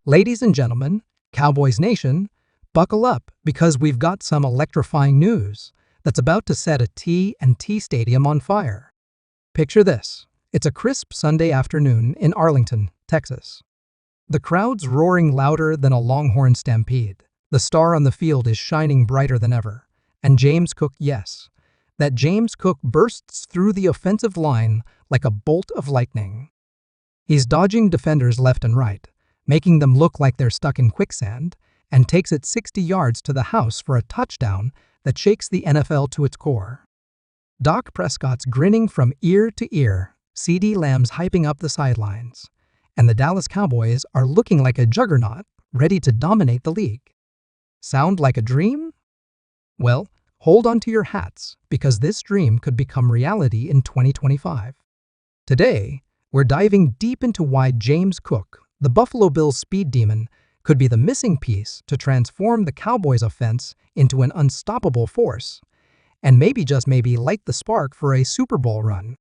Ladies and gentlemen, Cowboys Nation, buckle up because we've got some electrifying news that's about to set a T&T Stadium on fire. Picture this. It's a crisp Sunday afternoon in Arlington, Texas. The crowd's roaring louder than a Longhorn stampede. The star on the field is shining brighter than ever. And James Cook, yes, that James Cook bursts through the offensive line like a bolt of lightning. He's dodging defenders left and right, making them look like they're stuck in quicksand, and takes it 60 yards to the house for a touchdown that shakes the NFL to its core. Dak Prescott's grinning from ear to ear, CeeDee Lamb's hyping up the sidelines, and the Dallas Cowboys are looking like a juggernaut ready to dominate the league. Sound like a dream? Well, hold on to your hats because this dream could become reality in 2025. Today, we're diving deep into why James Cook, the Buffalo Bills speed demon, could be the missing piece to transform the Cowboys' offense into an unstoppable force, and maybe just maybe light the spark for a Super Bowl run.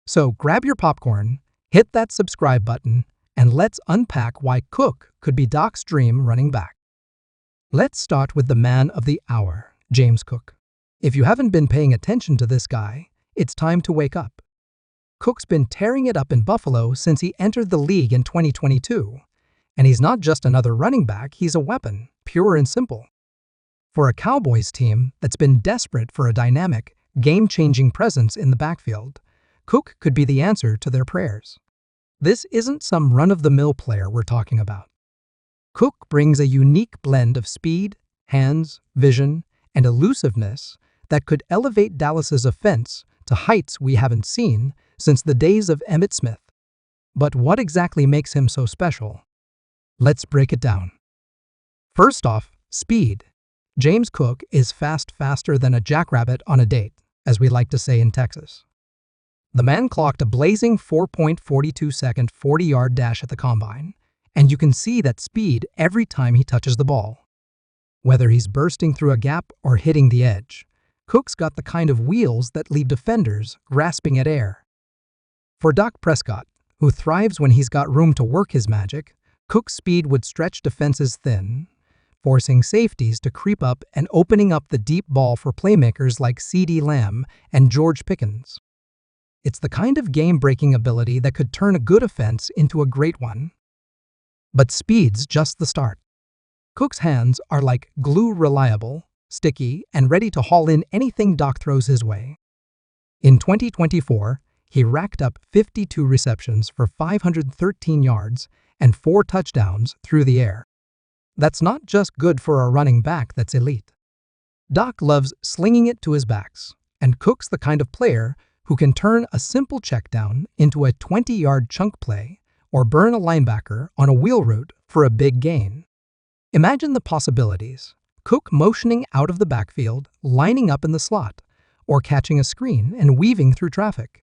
So grab your popcorn, hit that subscribe button, and let's unpack why Cook could be Dak's dream running back. Let's start with the man of the hour, James Cook. If you haven't been paying attention to this guy, it's time to wake up. Cook's been tearing it up in Buffalo since he entered the league in 2022. And he's not just another running back, he's a weapon, pure and simple. For a Cowboys team that's been desperate for a dynamic, game-changing presence in the backfield, Cook could be the answer to their prayers. This isn't some run-of-the-mill player we're talking about. Cook brings a unique blend of speed, hands, vision, and elusiveness that could elevate Dallas's offense to heights we haven't seen since the days of Emmitt Smith. But what exactly makes him so special? Let's break it down. First off, speed. James Cook is faster than a jackrabbit on a date, as we like to say in Texas. The man clocked a blazing 4.42-second 40-yard dash at the combine, and you can see that speed every time he touches the ball. Whether he's bursting through a gap or hitting the edge, Cook's got the kind of wheels that leave defenders grasping at air. For Dak Prescott, who thrives when he's got room to work his magic, Cook's speed would stretch defenses thin, forcing safeties to creep up and opening up the deep ball for playmakers like CeeDee Lamb and George Pickens. It's the kind of game-breaking ability that could turn a good offense into a great one. But speed's just the start. Cook's hands are like glue, reliable, sticky, and ready to haul in anything Dak throws his way. In 2024, he racked up 52 receptions for 513 yards and 4 touchdowns through the air. That's not just good for a running back that's elite. Dak loves slinging it to his backs, and Cook's the kind of player who can turn a simple check down into a 20-yard chunk play or burn a linebacker on a wheel route for a big gain. Imagine the possibilities. Cook motioning out of the backfield, lining up in the slot, or catching a screen and weaving through traffic.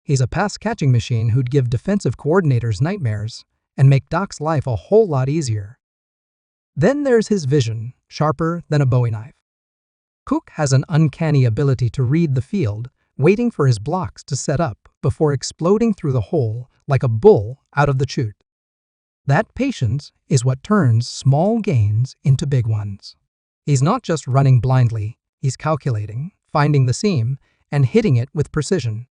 He's a pass-catching machine who'd give defensive coordinators nightmares and make Dak's life a whole lot easier. Then there's his vision, sharper than a Bowie knife. Cook has an uncanny ability to read the field, waiting for his blocks to set up before exploding through the hole like a bull out of the chute. That patience is what turns small gains into big ones. He's not just running blindly, he's calculating, finding the seam, and hitting it with precision.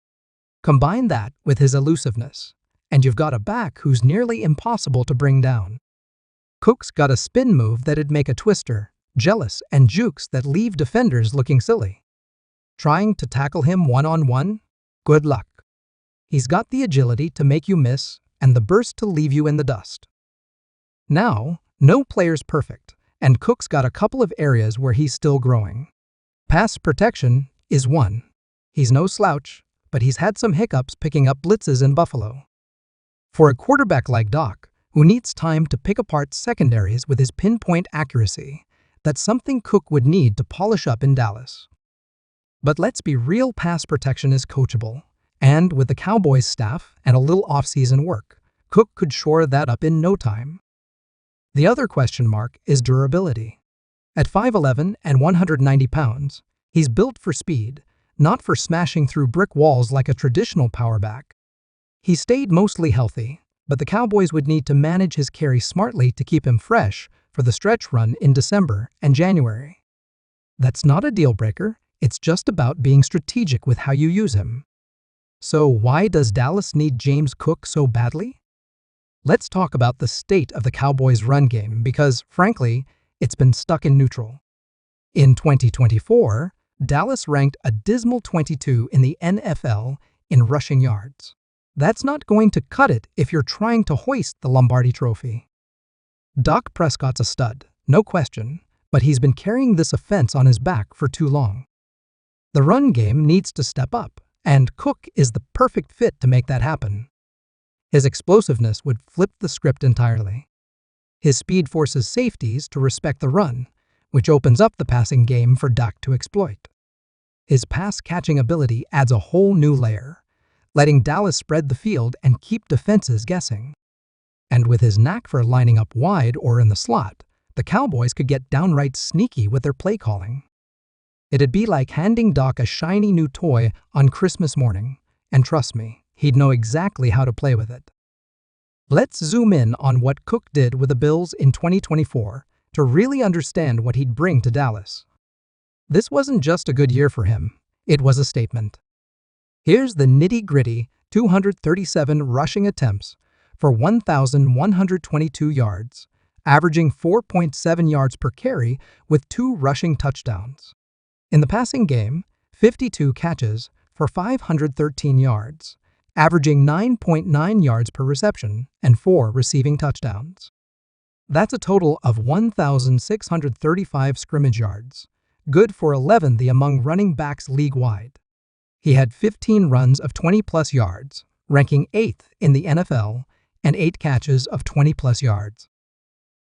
Combine that with his elusiveness, and you've got a back who's nearly impossible to bring down. Cook's got a spin move that'd make a twister jealous and jukes that leave defenders looking silly. Trying to tackle him one-on-one? Good luck. He's got the agility to make you miss and the burst to leave you in the dust. Now, no player's perfect, and Cook's got a couple of areas where he's still growing. Pass protection is one. He's no slouch, but he's had some hiccups picking up blitzes in Buffalo. For a quarterback like Dak, who needs time to pick apart secondaries with his pinpoint accuracy, that's something Cook would need to polish up in Dallas. But let's be real, pass protection is coachable, and with the Cowboys staff and a little off-season work, Cook could shore that up in no time. The other question mark is durability. At 5'11" and 190 pounds, he's built for speed, not for smashing through brick walls like a traditional power back. He stayed mostly healthy, but the Cowboys would need to manage his carry smartly to keep him fresh for the stretch run in December and January. That's not a deal breaker, it's just about being strategic with how you use him. So why does Dallas need James Cook so badly? Let's talk about the state of the Cowboys' run game because, frankly, it's been stuck in neutral. In 2024, Dallas ranked a dismal 22 in the NFL in rushing yards. That's not going to cut it if you're trying to hoist the Lombardi Trophy. Dak Prescott's a stud, no question, but he's been carrying this offense on his back for too long. The run game needs to step up, and Cook is the perfect fit to make that happen. His explosiveness would flip the script entirely. His speed forces safeties to respect the run, which opens up the passing game for Dak to exploit. His pass-catching ability adds a whole new layer, letting Dallas spread the field and keep defenses guessing. And with his knack for lining up wide or in the slot, the Cowboys could get downright sneaky with their play calling. It'd be like handing Dak a shiny new toy on Christmas morning, and trust me, he'd know exactly how to play with it. Let's zoom in on what Cook did with the Bills in 2024 to really understand what he'd bring to Dallas. This wasn't just a good year for him, it was a statement. Here's the nitty-gritty: 237 rushing attempts for 1,122 yards, averaging 4.7 yards per carry with 2 rushing touchdowns. In the passing game, 52 catches for 513 yards, averaging 9.9 yards per reception and 4 receiving touchdowns. That's a total of 1,635 scrimmage yards, good for 11th among running backs league-wide. He had 15 runs of 20-plus yards, ranking 8th in the NFL, and 8 catches of 20-plus yards.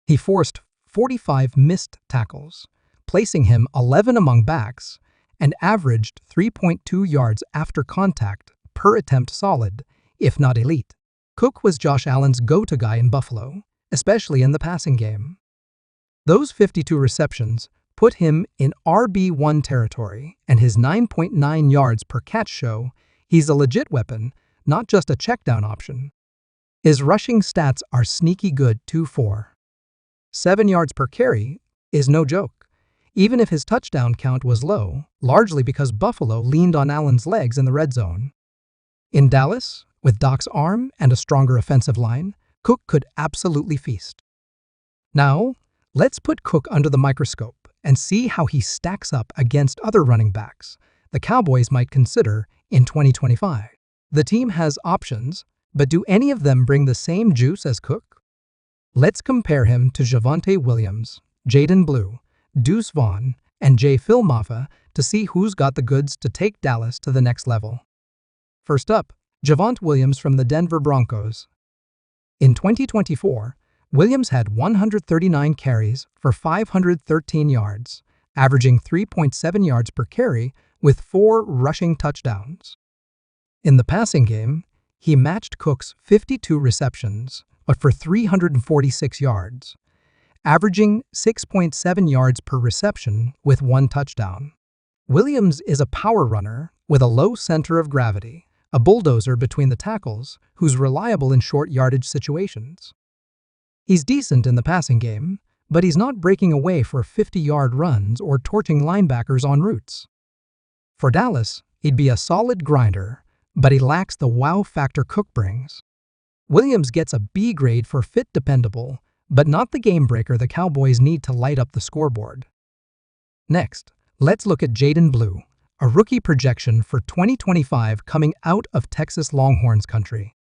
He forced 45 missed tackles, placing him 11th among backs, and averaged 3.2 yards after contact per attempt, solid, if not elite. Cook was Josh Allen's go-to guy in Buffalo, especially in the passing game. Those 52 receptions put him in RB1 territory, and his 9.9 yards per catch show he's a legit weapon, not just a checkdown option. His rushing stats are sneaky good too. 7 yards per carry is no joke, even if his touchdown count was low, largely because Buffalo leaned on Allen's legs in the red zone. In Dallas, with Dak's arm and a stronger offensive line, Cook could absolutely feast. Now, let's put Cook under the microscope and see how he stacks up against other running backs the Cowboys might consider in 2025. The team has options, but do any of them bring the same juice as Cook? Let's compare him to Javonte Williams, Jaden Blue, Deuce Vaughn, and J. Phil Maffa to see who's got the goods to take Dallas to the next level. First up, Javonte Williams from the Denver Broncos. In 2024, Williams had 139 carries for 513 yards, averaging 3.7 yards per carry with 4 rushing touchdowns. In the passing game, he matched Cook's 52 receptions, but for 346 yards, averaging 6.7 yards per reception with 1 touchdown. Williams is a power runner with a low center of gravity, a bulldozer between the tackles who's reliable in short yardage situations. He's decent in the passing game, but he's not breaking away for 50-yard runs or torching linebackers en routes. For Dallas, he'd be a solid grinder, but he lacks the wow factor Cook brings. Williams gets a B grade for fit, dependable, but not the game breaker the Cowboys need to light up the scoreboard. Next, let's look at Jaden Blue, a rookie projection for 2025 coming out of Texas Longhorns country.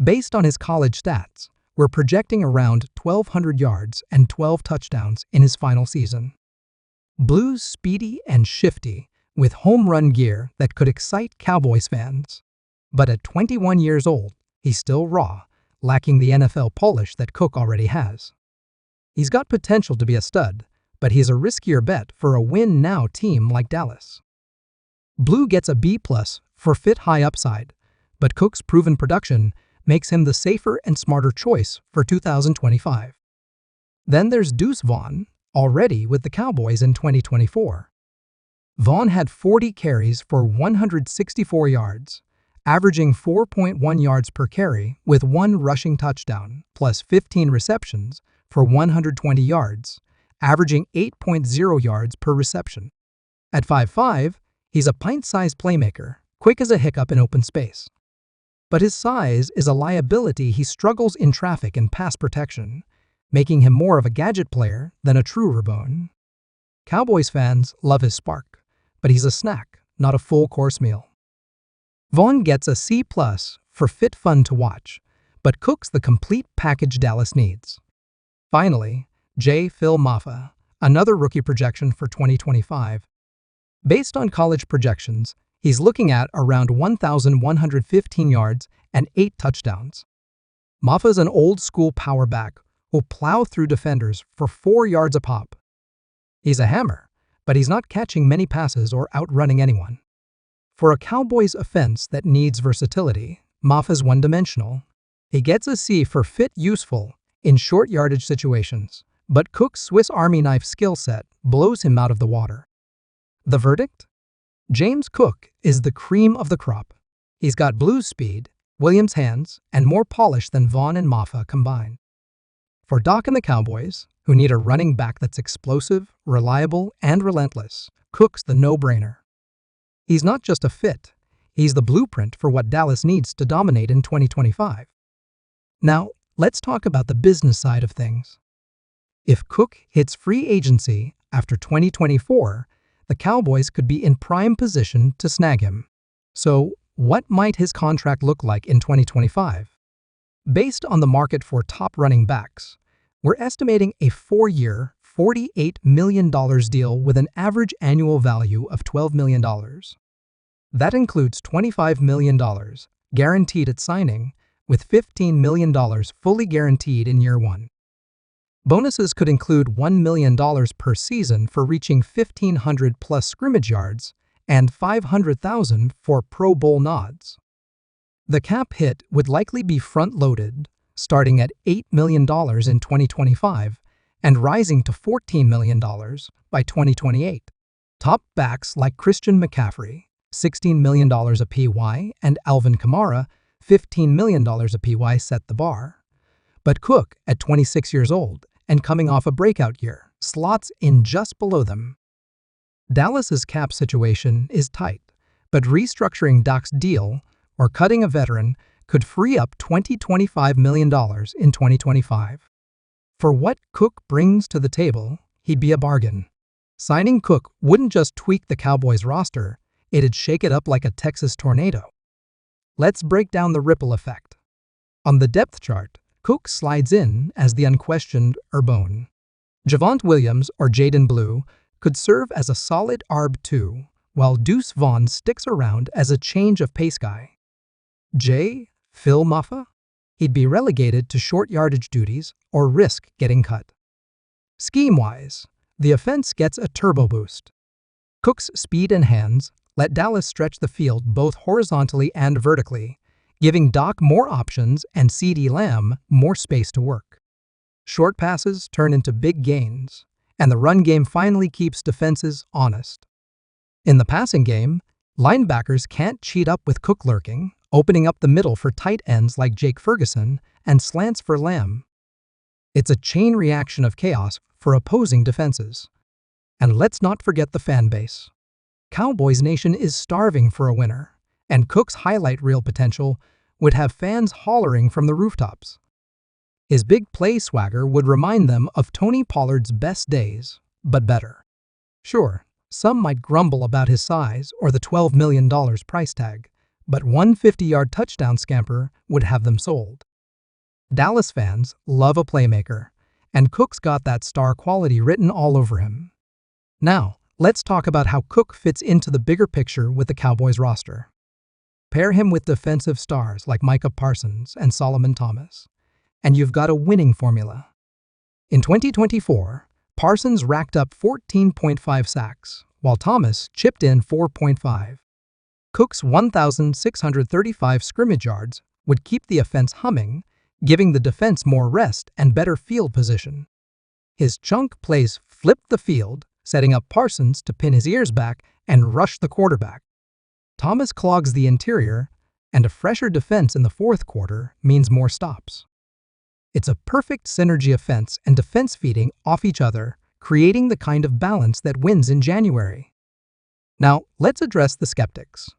Based on his college stats, we're projecting around 1,200 yards and 12 touchdowns in his final season. Blue's speedy and shifty, with home run gear that could excite Cowboys fans. But at 21 years old, he's still raw, lacking the NFL polish that Cook already has. He's got potential to be a stud, but he's a riskier bet for a win-now team like Dallas. Blue gets a B+ for fit, high upside, but Cook's proven production makes him the safer and smarter choice for 2025. Then there's Deuce Vaughn, already with the Cowboys in 2024. Vaughn had 40 carries for 164 yards, averaging 4.1 yards per carry with 1 rushing touchdown, plus 15 receptions for 120 yards, averaging 8.0 yards per reception. At 5'5", he's a pint-sized playmaker, quick as a hiccup in open space. But his size is a liability. He struggles in traffic and pass protection, making him more of a gadget player than a true Rabone. Cowboys fans love his spark, but he's a snack, not a full-course meal. Vaughn gets a C+ for fit fun to watch, but cooks the complete package Dallas needs. Finally, Phil Mafah, another rookie projection for 2025. Based on college projections, he's looking at around 1,115 yards and 8 touchdowns. Mafah's an old-school power back who'll plow through defenders for 4 yards a pop. He's a hammer, but he's not catching many passes or outrunning anyone. For a Cowboys offense that needs versatility, Mafah's one-dimensional. He gets a C for fit useful in short yardage situations, but Cook's Swiss Army knife skill set blows him out of the water. The verdict? James Cook is the cream of the crop. He's got Blues speed, Williams hands, and more polish than Vaughn and Mafah combined. For Doc and the Cowboys, who need a running back that's explosive, reliable, and relentless, Cook's the no-brainer. He's not just a fit, he's the blueprint for what Dallas needs to dominate in 2025. Now, let's talk about the business side of things. If Cook hits free agency after 2024, the Cowboys could be in prime position to snag him. So, what might his contract look like in 2025? Based on the market for top running backs, we're estimating a 4-year, $48 million deal with an average annual value of $12 million. That includes $25 million guaranteed at signing, with $15 million fully guaranteed in year 1. Bonuses could include $1 million per season for reaching 1,500+ scrimmage yards and $500,000 for Pro Bowl nods. The cap hit would likely be front-loaded, starting at $8 million in 2025 and rising to $14 million by 2028. Top backs like Christian McCaffrey, $16 million a PY, and Alvin Kamara, $15 million a PY set the bar. But Cook, at 26 years old and coming off a breakout year, slots in just below them. Dallas's cap situation is tight, but restructuring Doc's deal or cutting a veteran could free up $25 million in 2025. For what Cook brings to the table, he'd be a bargain. Signing Cook wouldn't just tweak the Cowboys roster, it'd shake it up like a Texas tornado. Let's break down the ripple effect. On the depth chart, Cook slides in as the unquestioned Rabone. Javonte Williams or Jaden Blue could serve as a solid ARB2, while Deuce Vaughn sticks around as a change of pace guy. Phil Mafah? He'd be relegated to short yardage duties or risk getting cut. Scheme-wise, the offense gets a turbo boost. Cook's speed and hands let Dallas stretch the field both horizontally and vertically, giving Doc more options and CeeDee Lamb more space to work. Short passes turn into big gains, and the run game finally keeps defenses honest. In the passing game, linebackers can't cheat up with Cook lurking, opening up the middle for tight ends like Jake Ferguson and slants for Lamb. It's a chain reaction of chaos for opposing defenses. And let's not forget the fan base. Cowboys Nation is starving for a winner, and Cook's highlight reel potential would have fans hollering from the rooftops. His big play swagger would remind them of Tony Pollard's best days, but better. Sure, some might grumble about his size or the $12 million price tag, but one 50-yard touchdown scamper would have them sold. Dallas fans love a playmaker, and Cook's got that star quality written all over him. Now, let's talk about how Cook fits into the bigger picture with the Cowboys roster. Pair him with defensive stars like Micah Parsons and Solomon Thomas, and you've got a winning formula. In 2024, Parsons racked up 14.5 sacks, while Thomas chipped in 4.5. Cook's 1,635 scrimmage yards would keep the offense humming, giving the defense more rest and better field position. His chunk plays flipped the field, setting up Parsons to pin his ears back and rush the quarterback. Thomas clogs the interior, and a fresher defense in the fourth quarter means more stops. It's a perfect synergy offense and defense feeding off each other, creating the kind of balance that wins in January. Now, let's address the skeptics.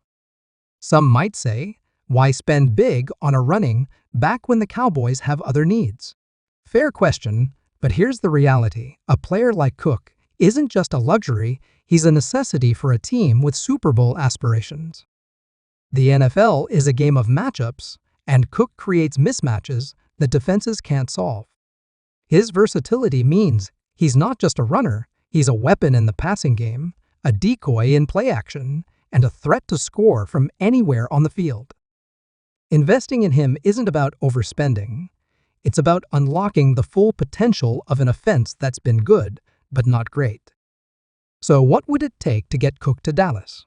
Some might say, why spend big on a running back when the Cowboys have other needs? Fair question, but here's the reality. A player like Cook isn't just a luxury, he's a necessity for a team with Super Bowl aspirations. The NFL is a game of matchups, and Cook creates mismatches that defenses can't solve. His versatility means he's not just a runner, he's a weapon in the passing game, a decoy in play action, and a threat to score from anywhere on the field. Investing in him isn't about overspending. It's about unlocking the full potential of an offense that's been good, but not great. So what would it take to get Cook to Dallas?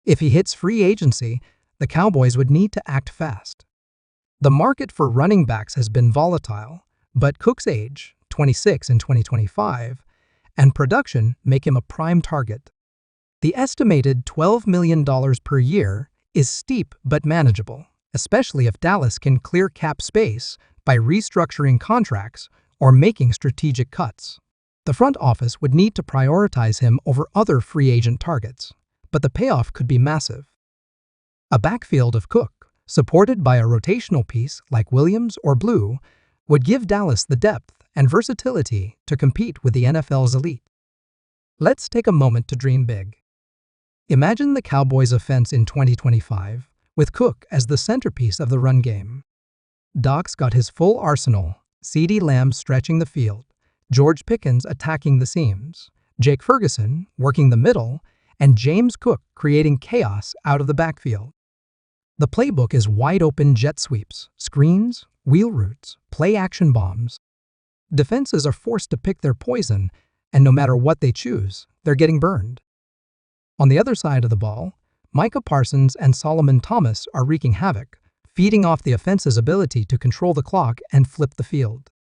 If he hits free agency, the Cowboys would need to act fast. The market for running backs has been volatile, but Cook's age, 26 in 2025, and production make him a prime target. The estimated $12 million per year is steep but manageable, especially if Dallas can clear cap space by restructuring contracts or making strategic cuts. The front office would need to prioritize him over other free agent targets, but the payoff could be massive. A backfield of Cook, supported by a rotational piece like Williams or Blue, would give Dallas the depth and versatility to compete with the NFL's elite. Let's take a moment to dream big. Imagine the Cowboys' offense in 2025, with Cook as the centerpiece of the run game. Doc's got his full arsenal, CeeDee Lamb stretching the field, George Pickens attacking the seams, Jake Ferguson working the middle, and James Cook creating chaos out of the backfield. The playbook is wide-open jet sweeps, screens, wheel routes, play-action bombs. Defenses are forced to pick their poison, and no matter what they choose, they're getting burned. On the other side of the ball, Micah Parsons and Solomon Thomas are wreaking havoc, feeding off the offense's ability to control the clock and flip the field.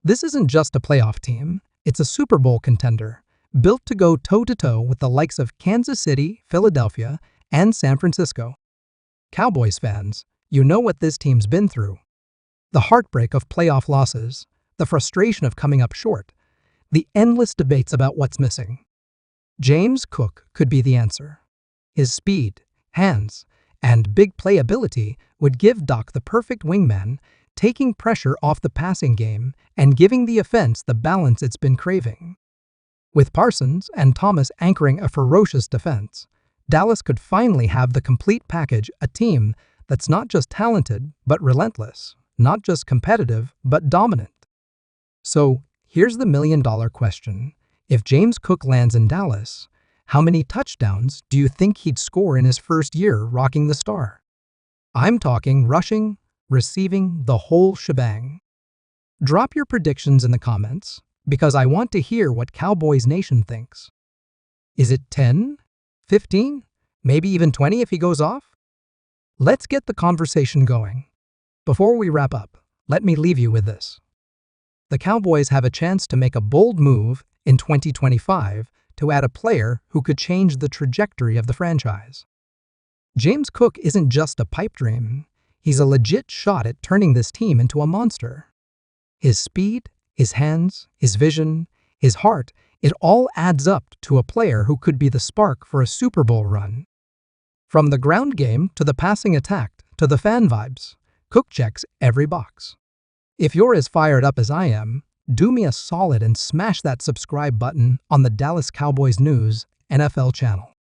This isn't just a playoff team, it's a Super Bowl contender, built to go toe-to-toe with the likes of Kansas City, Philadelphia, and San Francisco. Cowboys fans, you know what this team's been through. The heartbreak of playoff losses, the frustration of coming up short, the endless debates about what's missing. James Cook could be the answer. His speed, hands, and big playability would give Doc the perfect wingman, taking pressure off the passing game and giving the offense the balance it's been craving. With Parsons and Thomas anchoring a ferocious defense, Dallas could finally have the complete package, a team that's not just talented but relentless, not just competitive but dominant. So, here's the million-dollar question. If James Cook lands in Dallas, how many touchdowns do you think he'd score in his first year rocking the star? I'm talking rushing, receiving, the whole shebang. Drop your predictions in the comments, because I want to hear what Cowboys Nation thinks. Is it 10? 15? Maybe even 20 if he goes off? Let's get the conversation going. Before we wrap up, let me leave you with this. The Cowboys have a chance to make a bold move in 2025 to add a player who could change the trajectory of the franchise. James Cook isn't just a pipe dream, he's a legit shot at turning this team into a monster. His speed, his hands, his vision, his heart, it all adds up to a player who could be the spark for a Super Bowl run. From the ground game to the passing attack to the fan vibes, Cook checks every box. If you're as fired up as I am, do me a solid and smash that subscribe button on the Dallas Cowboys News NFL channel.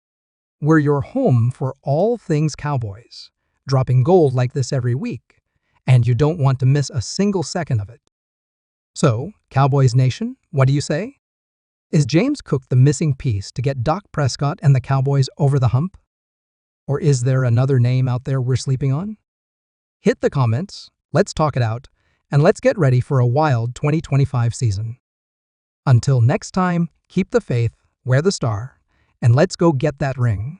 We're your home for all things Cowboys, dropping gold like this every week, and you don't want to miss a single second of it. So, Cowboys Nation, what do you say? Is James Cook the missing piece to get Dak Prescott and the Cowboys over the hump? Or is there another name out there we're sleeping on? Hit the comments, let's talk it out, and let's get ready for a wild 2025 season. Until next time, keep the faith, wear the star, and let's go get that ring.